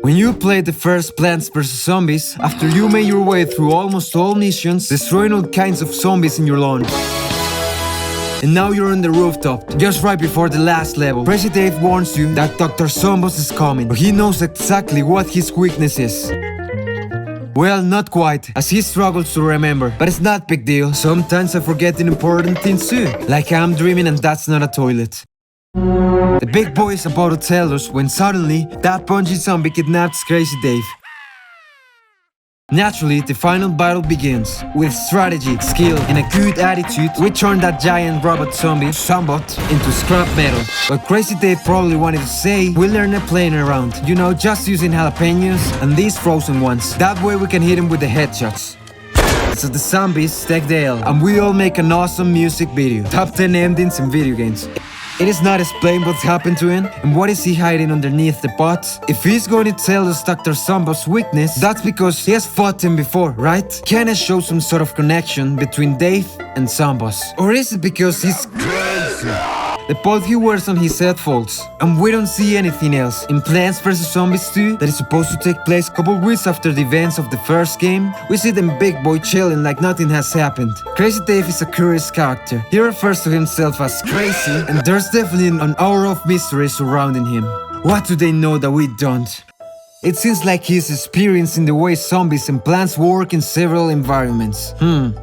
When you played the first Plants vs Zombies, after you made your way through almost all missions, destroying all kinds of zombies in your lawn. And now you're on the rooftop, just right before the last level. Crazy Dave warns you that Dr. Zomboss is coming, but he knows exactly what his weakness is. Well, not quite, as he struggles to remember, but it's not big deal. Sometimes I forget the important things too, like I'm dreaming and that's not a toilet. The big boy is about to tell us when suddenly that punchy zombie kidnaps Crazy Dave. Naturally, the final battle begins. With strategy, skill, and a good attitude, we turn that giant robot zombie, Zombot, into scrap metal. What Crazy Dave probably wanted to say, we learn at playing around. You know, just using jalapenos and these frozen ones. That way we can hit him with the headshots. So the zombies take the L, and we all make an awesome music video. Top 10 endings in video games. It is not explained what's happened to him and what is he hiding underneath the pot. If he's going to tell us Dr. Zombo's weakness, that's because he has fought him before, right? Can it show some sort of connection between Dave and Zomboss? Or is it because he's crazy? The pot he wears on his head folds, and we don't see anything else. In Plants vs Zombies 2, that is supposed to take place a couple weeks after the events of the first game, we see them big boy chilling like nothing has happened. Crazy Dave is a curious character. He refers to himself as crazy, and there's definitely an aura of mystery surrounding him. What do they know that we don't? It seems like he's experiencing the way zombies and plants work in several environments.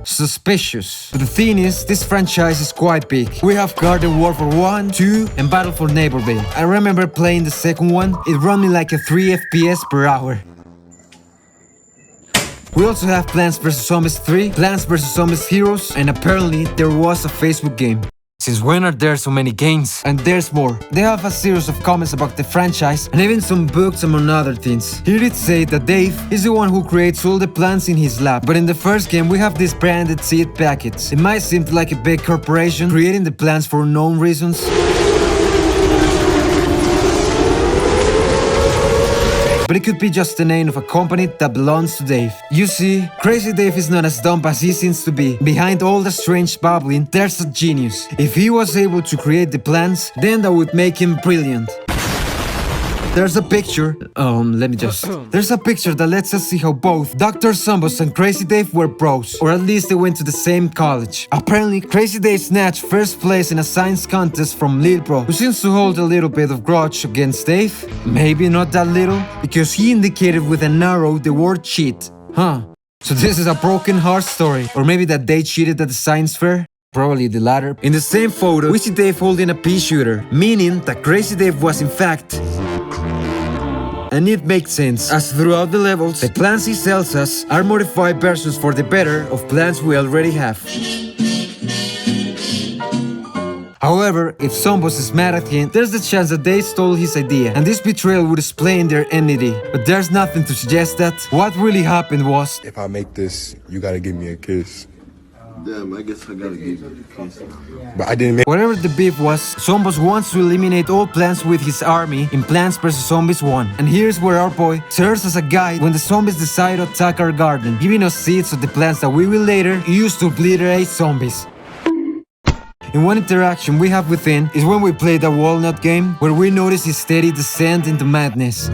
Suspicious. But the thing is, this franchise is quite big. We have Garden Warfare 1, 2, and Battle for Neighborville. I remember playing the second one, it ran me like a 3 FPS per hour. We also have Plants vs Zombies 3, Plants vs Zombies Heroes, and apparently there was a Facebook game. Since when are there so many games? And there's more. They have a series of comments about the franchise and even some books among other things. Here it says that Dave is the one who creates all the plants in his lab. But in the first game we have these branded seed packets. It might seem like a big corporation creating the plants for unknown reasons. But it could be just the name of a company that belongs to Dave. You see, Crazy Dave is not as dumb as he seems to be. Behind all the strange babbling, there's a genius. If he was able to create the plants, then that would make him brilliant. There's a picture, There's a picture that lets us see how both Dr. Zomboss and Crazy Dave were bros, or at least they went to the same college. Apparently, Crazy Dave snatched first place in a science contest from Lil Bro, who seems to hold a little bit of grudge against Dave. Maybe not that little, because he indicated with an arrow the word cheat. So this is a broken heart story, or maybe that they cheated at the science fair? Probably the latter. In the same photo, we see Dave holding a pea shooter, meaning that Crazy Dave was in fact... And it makes sense, as throughout the levels, the plants he sells us are modified versions for the better of plants we already have. However, if Zomboss is mad at him, there's the chance that they stole his idea, and this betrayal would explain their enmity. But there's nothing to suggest that. What really happened was... If I make this, you gotta give me a kiss. Damn, I guess I gotta give you a kiss now. But I didn't make... Whatever the beef was, Zomboss wants to eliminate all plants with his army in Plants vs Zombies 1. And here's where our boy serves as a guide when the zombies decide to attack our garden, giving us seeds of the plants that we will later use to obliterate zombies. And one interaction we have with him is when we play the Walnut game, where we notice his steady descent into madness.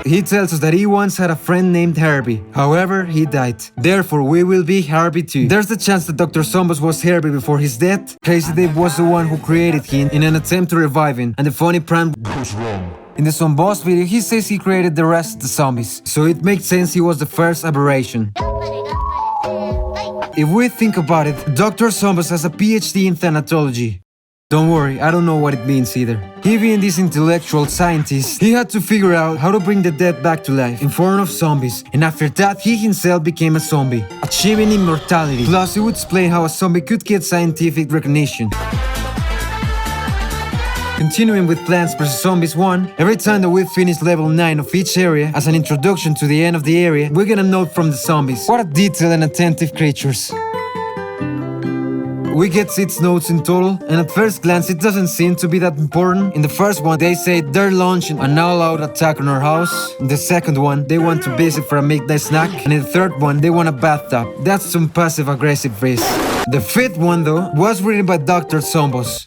He tells us that he once had a friend named Herbie. However, he died. Therefore, we will be Herbie too. There's the chance that Dr. Zomboss was Herbie before his death. Crazy Dave was the one who created him in an attempt to revive him, and the funny prank goes wrong. In the Zomboss video, he says he created the rest of the zombies, so it makes sense he was the first aberration. If we think about it, Dr. Zomboss has a PhD in thanatology. Don't worry, I don't know what it means either. He being this intellectual scientist, he had to figure out how to bring the dead back to life in form of zombies, and after that he himself became a zombie, achieving immortality. Plus he would explain how a zombie could get scientific recognition. Continuing with Plants vs Zombies 1, every time that we finish level 9 of each area as an introduction to the end of the area, we get a note from the zombies. What a detailed and attentive creatures. We get 6 notes in total, and at first glance it doesn't seem to be that important. In the first one, they say they're launching an all-out attack on our house. In the second one, they want to visit for a midnight snack. And in the third one, they want a bathtub. That's some passive-aggressive risk. The fifth one, though, was written by Dr. Zomboss.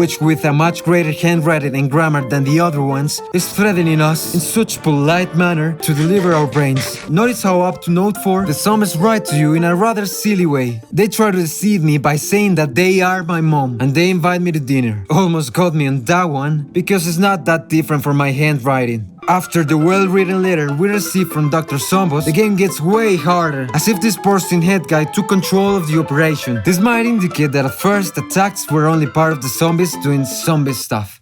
which with a much greater handwriting and grammar than the other ones, is threatening us in such polite manner to deliver our brains. Notice how up to note 4, the zombies write to you in a rather silly way. They try to deceive me by saying that they are my mom and they invite me to dinner. Almost got me on that one, because it's not that different from my handwriting. After the well-written letter we received from Dr. Zombos, the game gets way harder, as if this bursting head guy took control of the operation. This might indicate that at first attacks were only part of the zombies doing zombie stuff.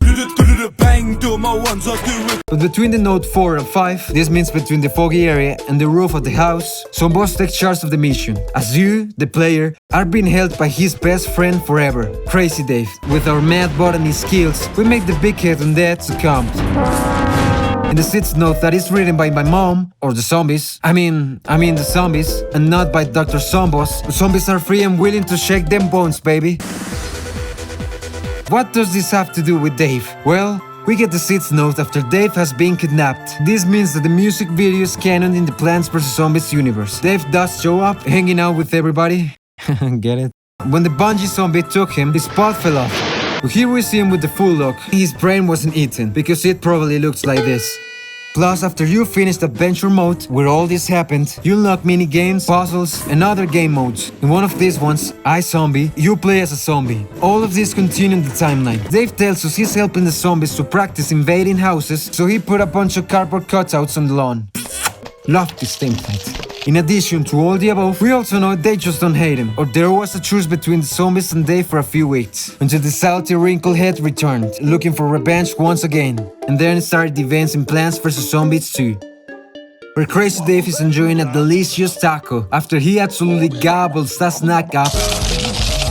But between the note 4 and 5, this means between the foggy area and the roof of the house, Zombos takes charge of the mission, as you, the player, are being held by his best friend forever, Crazy Dave. With our mad botany skills, we make the big hit on death succumb. In the 6th note that is written by my mom, or the zombies, I mean the zombies, and not by Dr. Zombos. The zombies are free and willing to shake them bones, baby. What does this have to do with Dave? Well, we get the 6th note after Dave has been kidnapped. This means that the music video is canon in the Plants vs. Zombies universe. Dave does show up, hanging out with everybody. Get it? When the bungee zombie took him, his spot fell off. Here we see him with the full look. His brain wasn't eaten, because it probably looks like this. Plus, after you finish Adventure mode, where all this happened, you unlock mini-games, puzzles, and other game modes. In one of these ones, iZombie, you play as a zombie. All of this continue in the timeline. Dave tells us he's helping the zombies to practice invading houses, so he put a bunch of cardboard cutouts on the lawn. Love this template. In addition to all the above, we also know they just don't hate him, or there was a truce between the zombies and Dave for a few weeks, until the salty wrinkled head returned, looking for revenge once again, and then started the events in Plants vs. Zombies 2, where Crazy Dave is enjoying a delicious taco after he absolutely gobbles that snack up.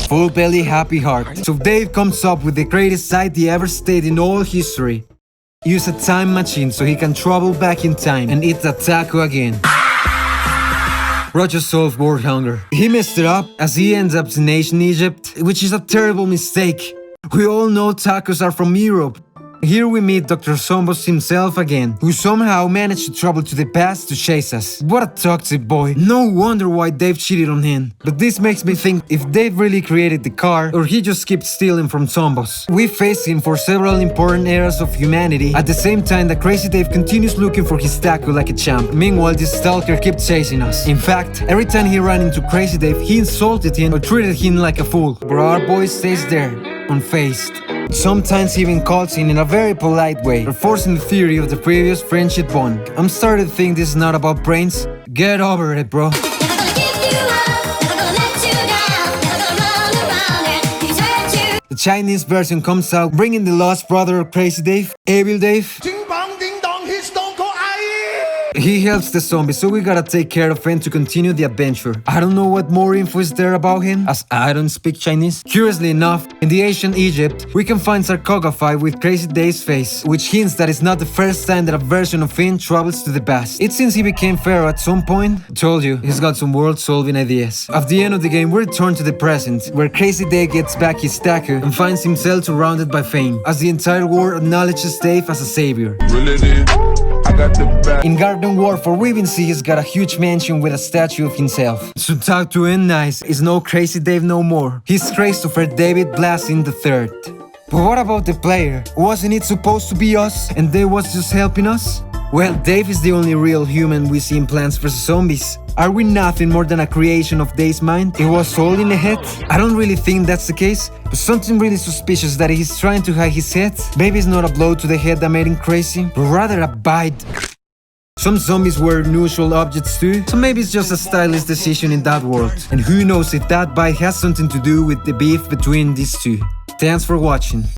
Full belly, happy heart. So Dave comes up with the greatest idea ever stated in all history. Use a time machine so he can travel back in time and eat that taco again. Roger solved world hunger. He messed it up as he ends up in ancient Egypt, which is a terrible mistake. We all know tacos are from Europe. Here we meet Dr. Zombos himself again, who somehow managed to travel to the past to chase us. What a toxic boy. No wonder why Dave cheated on him. But this makes me think if Dave really created the car, or he just kept stealing from Zombos. We face him for several important eras of humanity, at the same time that Crazy Dave continues looking for his taco like a champ. Meanwhile, this stalker kept chasing us. In fact, every time he ran into Crazy Dave, he insulted him or treated him like a fool. But our boy stays there, unfazed. Sometimes he even calls him in a very polite way, reinforcing the theory of the previous friendship bond. I'm starting to think this is not about brains. Get over it, bro. The Chinese version comes out, bringing the lost brother of Crazy Dave, Evil Dave. He helps the zombies, so we gotta take care of him to continue the adventure. I don't know what more info is there about him, as I don't speak Chinese. Curiously enough, in the ancient Egypt, we can find sarcophagi with Crazy Dave's face, which hints that it's not the first time that a version of him travels to the past. It's since he became pharaoh at some point. I told you, he's got some world-solving ideas. At the end of the game, we return to the present, where Crazy Dave gets back his taco and finds himself surrounded by fame, as the entire world acknowledges Dave as a savior. In Garden Warfare, we even see he's got a huge mansion with a statue of himself. So talk to him nice, is no Crazy Dave no more. He's Christopher David Blasing III. But what about the player? Wasn't it supposed to be us, and Dave was just helping us? Well, Dave is the only real human we see in Plants vs. Zombies. Are we nothing more than a creation of Dave's mind? It was all in the head? I don't really think that's the case, but something really suspicious that he's trying to hide his head. Maybe it's not a blow to the head that made him crazy, but rather a bite. Some zombies wear unusual objects too, so maybe it's just a stylish decision in that world. And who knows if that bite has something to do with the beef between these two. Thanks for watching.